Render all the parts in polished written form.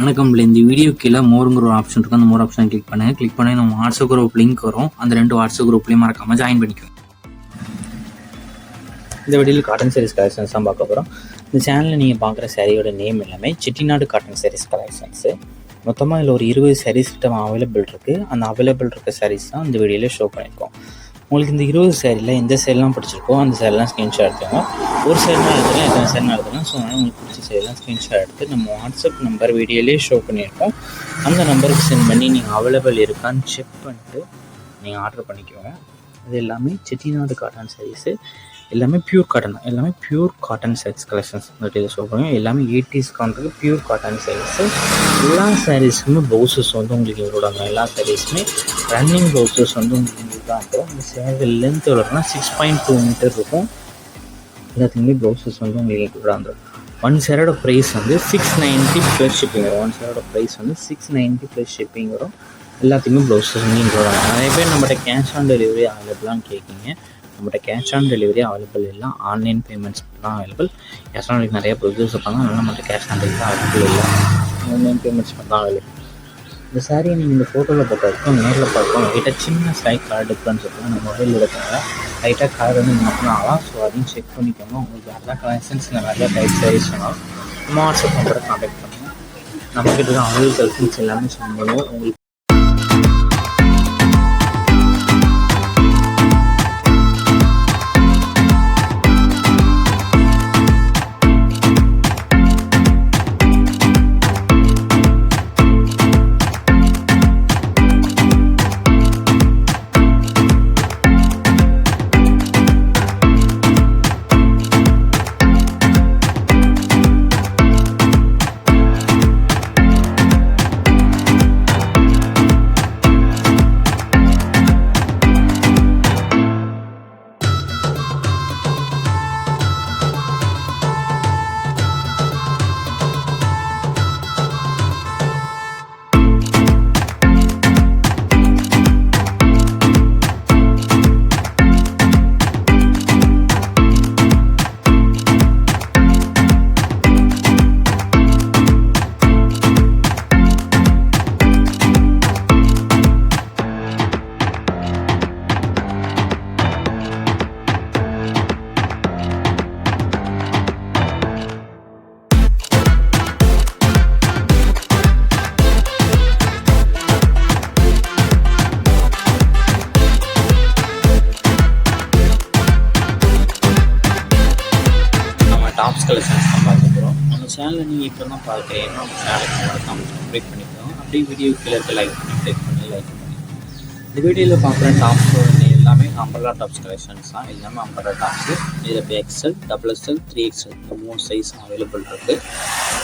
வணக்கம். இந்த வீடியோ கீழே மோருங்கிற ஒரு ஆப்ஷன் இருக்கும். அந்த மோர் ஆப்ஷன் கிளிக் பண்ணி நம்ம வாட்ஸ்அப் குரூப் லிங்க் வரும். அந்த 2 வாட்ஸ்அப் குரூப்லேயும் மறக்காம ஜாயின் பண்ணிக்கோங்க. இந்த வீடியோவில் காட்டன் சாரீஸ் கலெக்ஷன்ஸ் தான் பார்க்க போகிறோம். இந்த சேனலில் நீங்கள் பார்க்குற சாரியோட நேம் எல்லாமே செட்டிநாடு காட்டன் சாரீஸ் கலெக்ஷன்ஸு. மொத்தமாக இதில் ஒரு 20 சாரீஸ் கிட்ட அவைலபிள் இருக்குது. அந்த அவைலபிள் இருக்க சாரீஸ் தான் இந்த வீடியோவில் ஷோ பண்ணியிருக்கோம். உங்களுக்கு இந்த 20 சாரியில் எந்த சேரீலாம் பிடிச்சிருக்கோ அந்த சேரீலாம் ஸ்க்ரீன்ஷாட் எடுத்துக்கோங்க. ஒரு சேரீலாம் எடுத்துக்கலாம், எத்தனை சேரீலாம் எடுத்துக்கலாம். ஸோ அதனால் உங்களுக்கு பிடிச்ச சேரீலாம் ஸ்க்ரீன்ஷாட் எடுத்து நம்ம வாட்ஸ்அப் நம்பர் வீடியோலேயே ஷோ பண்ணியிருக்கோம். அந்த நம்பருக்கு சென்ட் பண்ணி நீங்கள் அவைலபிள் இருக்கான்னு செக் பண்ணிட்டு நீங்கள் ஆர்டர் பண்ணிக்கோங்க. அது எல்லாமே செட்டிநாடு காட்டன் சாரீஸு, எல்லாமே பியூர் காட்டன் தான். எல்லாமே பியூர் காட்டன் சாரீஸ் கலெக்ஷன்ஸ் வந்துட்டு இதை சொல்கிறாங்க. எல்லாமே 80s கான்ட்ருக்கு பியூர் காட்டன் சாரீஸு. எல்லா சாரீஸுமே ப்ளவுசஸ் வந்து உங்களுக்கு இவரோட எல்லா சாரீஸுமே ரன்னிங் ப்ளவுசஸ் வந்து உங்களுக்கு தான் இருக்கும். இந்த சேரீ லென்த் எவ்வளோனா 6.2 மீட்டர் இருக்கும். எல்லாத்துக்குமே ப்ளவுசஸ் வந்து உங்களுக்கு இவ்வளோ. ஒன் சேரோட ப்ரைஸ் வந்து 690 ப்ளஸ் ஷிப்பிங் வரும். ஒன் சேரோட ப்ரைஸ் வந்து 690 ப்ளஸ் ஷிப்பிங் வரும். எல்லாத்துக்குமே ப்ளவுசஸ் வந்து இவ்வளோ. நிறைய பேர் நம்மகிட்ட கேஷ் ஆன் டெலிவரி அவைலபிளான்னு கேட்குங்க. நம்மகிட்ட கேஷ் ஆன் டெலிவரி அவைலபிள் இல்லை, ஆன்லைன் பேமெண்ட்ஸ் தான் அவைலபிள். கேஷ் ஆன் டெலிவரி நிறைய ப்ரொடியூஸ் இருப்பாங்க, அதனால் நம்மகிட்ட கேஷ் ஆன் டெலிவரி அவைலபிள் இல்லை, ஆன்லைன் பேமெண்ட்ஸ் தான் அவைலபிள். இந்த சாரியை நீங்கள் இந்த ஃபோட்டோவில் பார்க்க வரைக்கும் நேரில் பார்க்கலாம். லைட்டாக சின்ன ஸ்லைட் கலர் டிஃப்ரென்ஸ் இருக்கும். நம்ம மொபைல் எடுத்தாங்க லைட்டாக கலர் வந்து மாற்றணும் ஆகலாம். ஸோ அதையும் செக் பண்ணிக்கோங்க. உங்களுக்கு நிறையா கலெக்ஷன்ஸ் நிறையா டைப் சாரீஸ் வேணாலும் நம்ம வாட்ஸ்அப் நம்பரை கான்டாக்ட் பண்ணுங்கள். நம்மக்கிட்ட தான் அவைலபிள் கலெக்ஷன்ஸ் எல்லாமே சென்ட் பண்ணுவோம். உங்களுக்கு டாப்ஸ் கலெக்ஷன்ஸ் தான் பார்க்க போகிறோம். நம்ம சேனலை நீங்கள் இப்போ தான் பார்க்குறீங்கன்னா நம்ம சேனலுக்கு மறக்காம சப்ஸ்கிரைப் பண்ணிக்கலாம். அப்படியே வீடியோ கீழே லைக் பண்ணி லைக் பண்ணி இந்த வீடியோவில் பார்க்குற டாப்ஸ் எல்லாமே அம்பர்லா டாப்ஸ் கலெக்ஷன்ஸ் தான். எல்லாமே அம்பர்லா டாப்ஸு. இதில் இப்போ XL, XXL, 3XL இந்த 3 சைஸ் அவைலபிள் இருக்குது.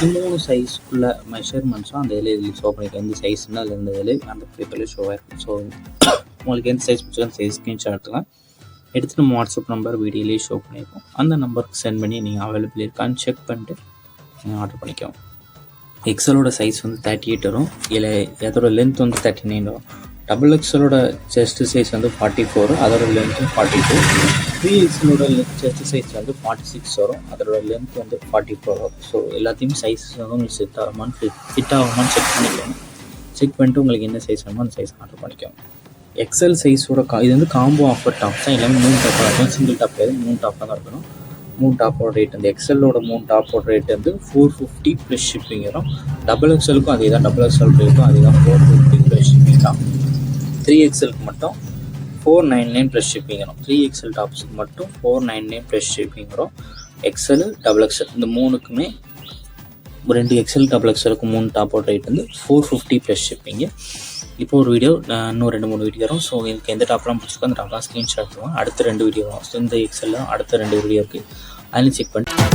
இந்த 3 சைஸ்க்குள்ள மெஷர்மெண்ட்ஸும் அந்த இதில் ஷோ பண்ணியிருக்கேன். எந்த சைஸ்னால் அதில் இந்த இதில் அந்த பேப்பரில் ஷோ ஆகிருக்கும். ஸோ உங்களுக்கு எந்த சைஸ் பிடிச்சோ அந்த சைஸ் ஸ்க்ரீன்ஷாட் எடுத்துக்கலாம். எடுத்து நம்ம வாட்ஸ்அப் நம்பர் வீடியோலேயே ஷோ பண்ணியிருக்கோம். அந்த நம்பருக்கு சென்ட் பண்ணி நீங்கள் அவைலபிள் இருக்கான்னு செக் பண்ணிட்டு நீங்கள் ஆர்டர் பண்ணிக்கோங்க. XLோட சைஸ் வந்து 38 வரும். இல்லை அதோட லென்த் வந்து 39 வரும். XXLோட செஸ்ட் சைஸ் வந்து 44, அதோட லென்த்தும் 42. 3XLோட செஸ்ட் சைஸ் வந்து 46 வரும், அதோட லென்த் வந்து 44 வரும். ஸோ எல்லாத்தையும் சைஸ் வந்து உங்களுக்கு ஃபிட் ஆகுமான்னு செக் பண்ணிக்கோங்க. செக் பண்ணிட்டு உங்களுக்கு என்ன சைஸ் வேணுமோ அந்த சைஸ் ஆர்டர் பண்ணிக்கோங்க. XL சைஸோட இது வந்து காம்போ ஆஃபர் டாப்ஸ் தான். எல்லாமே 3 டாப்பாக இருக்கும். சிங்கிள் டாப் கிடையாது, 3 டாப்பாக தான் இருக்கணும். 3 டாப்போட ரேட் வந்து XLோட 3 டாப்போட ரேட் வந்து 450 ப்ளஸ் ஷிப்பிங் வரும். XXLக்கும் அதே தான், XXL ரேட்டும் அதே தான், 450 ப்ளஸ் ஷிப்பிங் தான். 3XLக்கு மட்டும் 499 ப்ளஸ் ஷிப்பிங் வரும். 3XL டாப்ஸுக்கு மட்டும் 499 ப்ளஸ் ஷிப்பிங் வரும். XL, XXL இந்த 3க்குமே 2 XL, XXLக்கு 3 டாப்போட ரேட் வந்து 450 ப்ளஸ் ஷிப்பிங்கு. இப்போ ஒரு வீடியோ இன்னும் 2-3 வீடியோ வரும். ஸோ எனக்கு எந்த டாப்லாம் பிடிச்சிருக்கோ அந்த டாப்லாம் ஸ்க்ரீன்ஷாட் எடுத்துவோம். அடுத்த 2 வீடியோ வரும். ஸோ இந்த XL அடுத்த 2 வீடியோ இருக்குது, அதில் செக் பண்ணிட்டு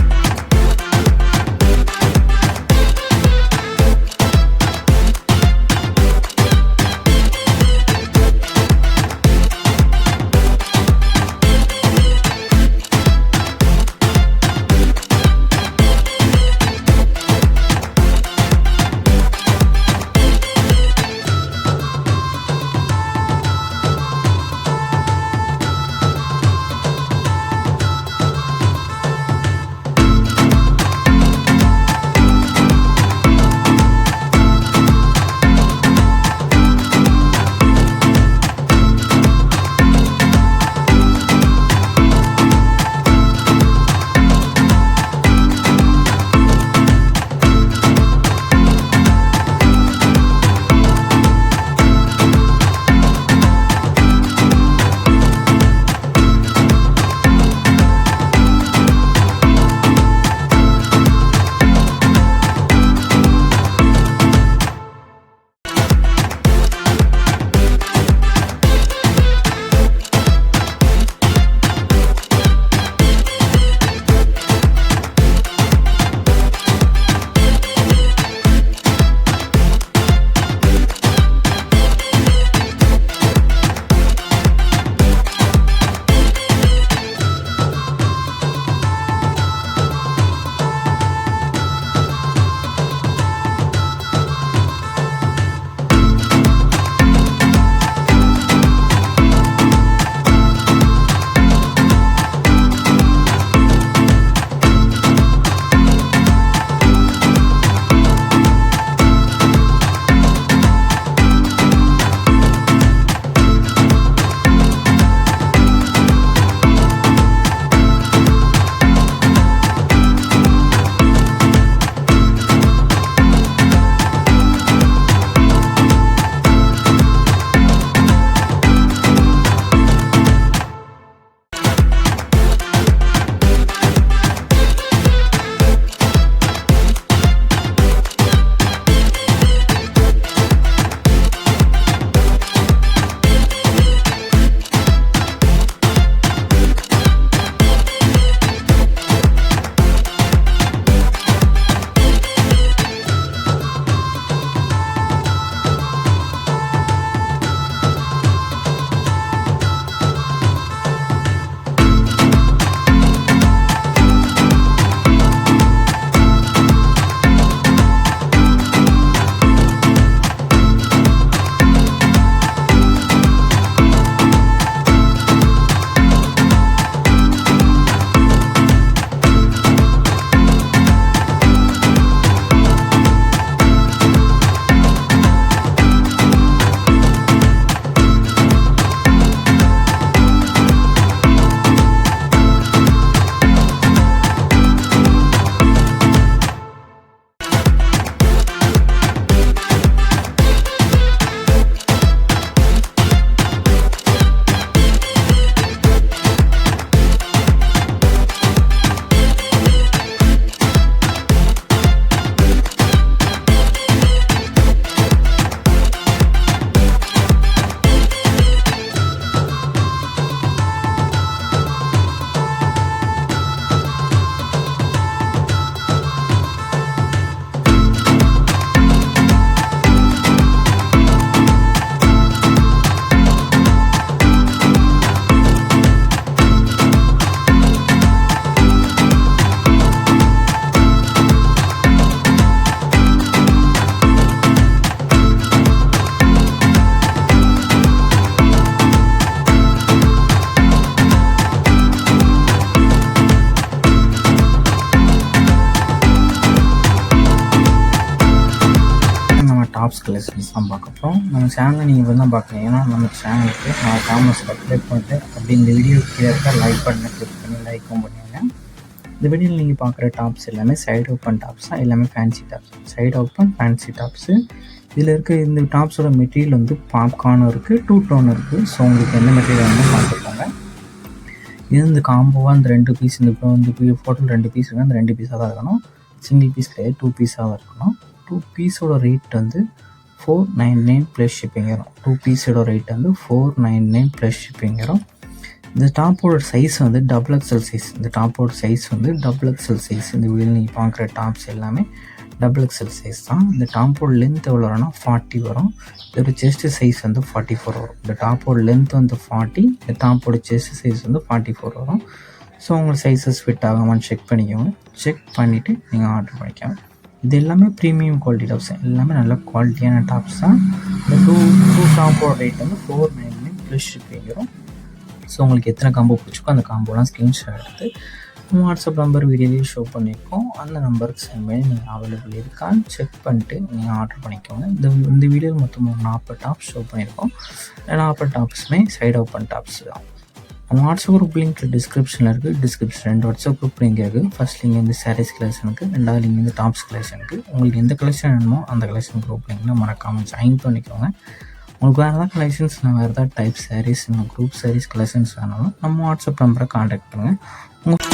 டாப்ஸ் கலெக்ஷன்ஸ் தான் பார்க்க போகிறோம். நம்ம சேனலை நீங்கள் இப்போ தான் பார்க்குறீங்க. ஏன்னா நம்ம சேனலுக்கு நான் சேனலை சப்ஸ்கிரைப் பண்ணிட்டு அப்படி இந்த வீடியோ கீழே இருக்க லைக் பட்டனை கிளிக் பண்ணி லைக்கும் பண்ணுங்க. இந்த வீடியோவில் நீங்கள் பார்க்குற டாப்ஸ் எல்லாமே சைடு ஓப்பன் டாப்ஸ் தான், எல்லாமே fancy tops, side open fancy tops. இதில் இருக்க இந்த டாப்ஸோட மெட்டீரியல் வந்து பாப்கார்னும் இருக்குது, 2 டோன் இருக்குது. ஸோ உங்களுக்கு எந்த மெட்டீரியல் வேணுமோ பார்த்துக்கோங்க. இது இந்த காம்போவாக இந்த 2 பீஸ், இந்த ஃபோட்டோவில் 2 பீஸ் இருக்குது, அந்த 2 பீஸாக தான் இருக்கணும். சிங்கிள் பீஸ் கிடையாது, 2 பீஸாக தான் இருக்கணும். 2 பீஸோட ரேட் வந்து 499 ப்ளஸ் ஷிப்பிங் வரும். 2 பீஸோட ரேட் வந்து 499 ப்ளஸ் ஷிப்பிங் வரும். இந்த டாப்போட சைஸ் வந்து XXL சைஸ். இந்த டாப்போட சைஸ் வந்து XXL சைஸ். இந்த வீடியோவில் நீங்கள் பார்க்குற டாப்ஸ் எல்லாமே XXL சைஸ் தான். இந்த டாப்போட லென்த் எவ்வளோ வரும்னா 40 வரும். இதோட செஸ்ட் சைஸ் வந்து 44 வரும். இந்த டாப்போட லென்த் வந்து 40, இந்த டாப்போட செஸ்ட் சைஸ் வந்து 44 வரும். ஸோ உங்களுக்கு சைஸஸ் ஃபிட் ஆகாமான்னு செக் பண்ணிக்கோங்க. செக் பண்ணிவிட்டு நீங்கள் ஆர்டர் பண்ணிக்கோங்க. இது எல்லாமே ப்ரீமியம் குவாலிட்டி டாப்ஸ், எல்லாமே நல்ல குவாலிட்டியான டாப்ஸ் தான். இந்த டூ டாப்போட ரேட் வந்து 499 ப்ளஸ் ஷிப்பிங் வரும். ஸோ உங்களுக்கு எத்தனை காம்போ பிடிச்சிக்கோ அந்த காம்போலாம் ஸ்க்ரீன்ஷாட் எடுத்து வாட்ஸ்அப் நம்பர் வீடியோலேயே ஷோ பண்ணியிருக்கோம், அந்த நம்பருக்கு சென்ட் பண்ணி நீங்கள் அவைலபிள் இருக்கான்னு செக் பண்ணிட்டு நீங்கள் ஆர்டர் பண்ணிக்கோங்க. இந்த வீடியோவில் மொத்தம் 40 டாப்ஸ் ஷோ பண்ணியிருக்கோம். 40 டாப்ஸுமே சைடு ஓப்பன் டாப்ஸ் தான். வாட்ஸ்அப் குரூப் லிங்க் டிஸ்கிரிப்ஷனில் இருக்குது. டிஸ்கிரிப்ஷன் 2 வாட்ஸ்அப் குரூப் லிங்க் இருக்குது. ஃபஸ்ட் லிங்க் வந்து சாரீஸ் கலெக்ஷனுக்கு, 2வது லிங்க் வந்து டாப்ஸ் கலெக்ஷனுக்கு. உங்களுக்கு எந்த கலெக்ஷன் வேணுமோ அந்த கலெக்ஷன் குரூப் லிங்க்னா மறக்காமல் ஜாயின் பண்ணிக்கோங்க. உங்களுக்கு வேறு ஏதாவது கலெக்ஷன்ஸ், வேறு ஏதாவது type sarees, group sarees collections வேணாலும் நம்ம வாட்ஸ்அப் நம்பரை காண்டாக்ட் பண்ணுங்கள். உங்கள்